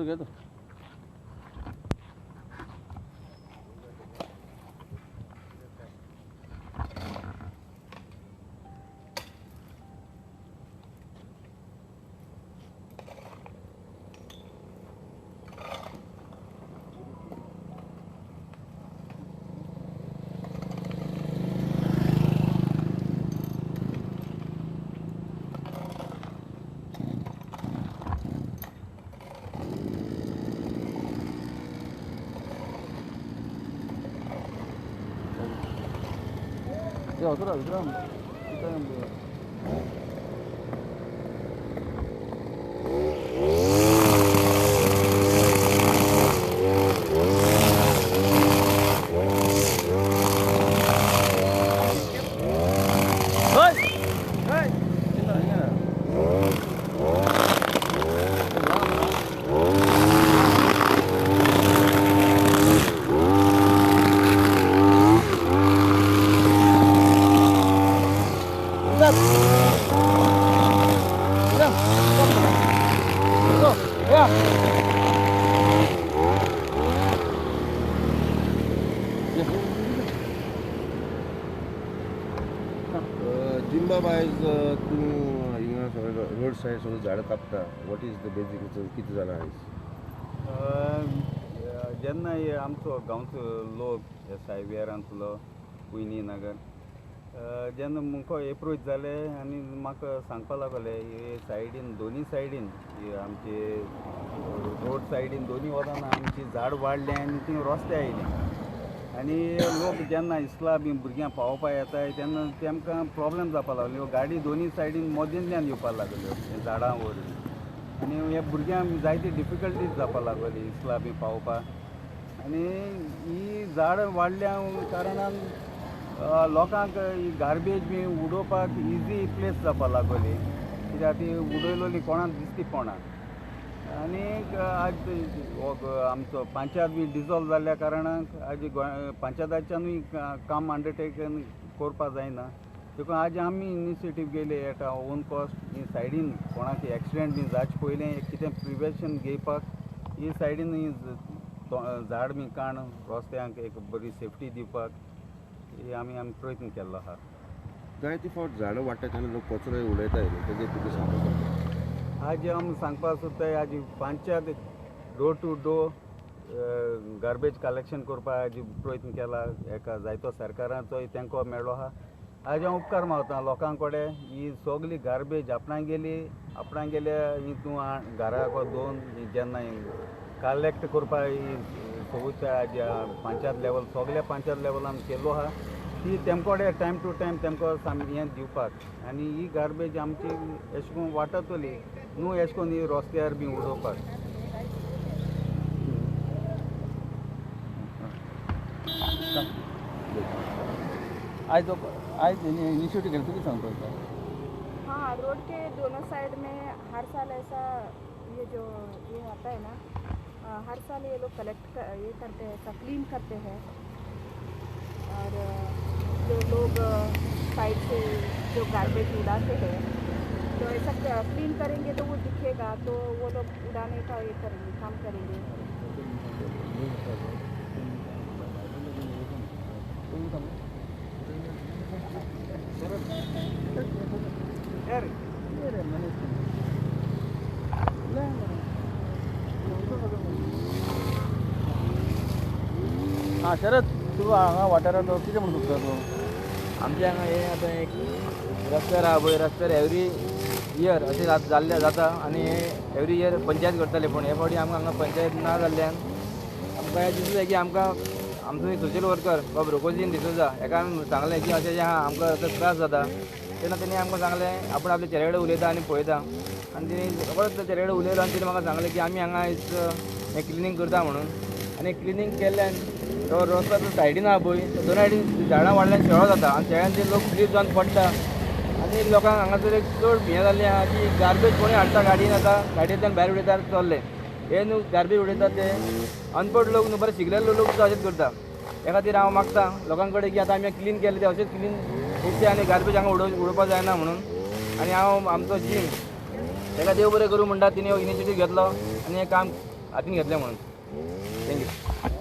घेतो 야, 그럼 일단은 뭐 जिंबाबाईज तूं हिंगा रोड सायड सगळं झाडां कापता. वॉट इज द बेजीक कितें जालां आयज? जेन्ना आमचो गांवचो लोक ह्या सायवेरांतलो कुयनी नगर जेन्ना मुको एप्रोच जाले आनी म्हाका सांगपा लागले हे सायडीन दोनी सायडीन आमचे रोड सायडीन दोनी वरांना आमची झाड वाडले आनी ती रस्ते आयले आनी लोक जेन्ना इस्ला बी भुरग्यां पावोवपा येताय तेन्ना तेमकां प्रॉब्लेम जावपा लागल्यो. गाडी दोनी सायडीन मदींतल्यान येवपा लागल्यो हे झाडां व्हरून आनी हे भुरग्यांक जायती डिफिकल्टीज जावपा लागली इस्ला बी पावोवपाक आनी ही झाड वाडल्या कारणान लोकांक ही गार्बेज बी उडोवपाक इजी प्लेस जावपा लागली कित्याक ती उडयलोली कोणाक दिसती पडना आनी आज आमचो पंचायत बी डिजॉल्व जाल्ल्या कारणान आज पंचायताच्यानूय काम अंडरटेकन करपा जायना देखून आज आमी इनिशिएटीव घेयले एट आवर ओन कॉस्ट ही सायडीन कोणाक एक्सिडेंट बी जावचे पयलें कितें प्रिवेशन घेवपाक ही सायडीन झाड बी काण रस्त्यांक एक बरी सेफ्टी दिवपाक ही आमी प्रयत्न केल्लो आहा. जायती फावट झाडां वाडटा तेन्ना लोक कचरो उडयताय तेजेर तुका सांगपाक आज आमी सांगपाक सोदताय आज panchayat door to door garbage collection करपाक आज प्रयत्न केला. एका जायतो सरकाराचोय तेंको मेळ्ळो आहा. आज हांव उपकार मागता लोकां कडेन ही सगली गार्बेज आपणाक गेले हितू घरा दोन जेन्ना कलेक्ट करपाक ही सोबूत आज पंचायत लेवल सगल्या पंचायत लेवलान केल्लो आहा ती तेमकोडे टायम टू टायम तेमको हें दिवपाक आनी ही गार्बेज आमची अशें करून वाटतली न्हू अशें करून ही रस्त्यार बी उडोवपाक. आज इनिशिएटिव घेतली तुझे सांगतो. हाँ, रोड के दोनों साइड में हर साल ऐसा ये आता है ना, हर साल ये लोग ये करते हैं, ऐसा क्लीन करते हैं और जो लोग साइड से जो गार्बेज उड़ाते हैं तो ऐसा क्लीन करेंगे तो वो दिखेगा तो वो लोग उड़ाने का ये करेंगे काम करेंगे. हां शरद तू हांगा वाठारांत कितें म्हणून सोदता तूं? आमच्या हांगा हे आतां एक रस्त्यार आहा पळय रस्त्यार एवरी इयर अशें जाता आनी हे एवरी इयर पंचायत करताले पूण हे फावटी आमकां हांगा पंचायत ना जाल्ल्यान आमकां हें दिसलें की आमकां आमचो सोशल वर्कर बाबा रोकोजीन डिसोजा हेका आमी सांगलें की अशें आहा आमकां असो त्रास जाता तेन्ना तेणी आमकां सांगलें आपण आपले चेडे कडेन उलयता आनी पळयता आनी तेणी रोखडोच चेडे कडेन उलयलो आनी तेणी म्हाका सांगलें की आमी हांगा आयज हें क्लिनींग करता म्हणून आनी क्लिनींग केल्ल्यान तो रस्तो सायडीन आहा पळय दोन सायडीन झाडां वाडल्यान शेळो जाता आनी शेळ्यान ते लोक स्लीप जावन पडटा आनी लोकांक हांगासर एक चड हें जाल्लें आहा की गार्बेज कोणी हाडटा गाडयेन आतां गाडयेंतल्यान भायर उडयता चल्ले हे न्हू गार्बेज उडयता ते अनपड लोक न्हू बरें शिकलेले लोक सुद्दां अशेंच करता. हे खातीर हांव मागता लोकां कडेन की आतां आमी क्लीन केलें ते अशेंच क्लीन उरचें आनी गार्बेज हांगा उडोवपाक जायना म्हणून आनी हांव आमचो जीम ताका देव बरें करूं म्हणटा तिणें इनिशिएटीव घेतलो आनी हें काम हातीन घेतले म्हणून. थँक्यू.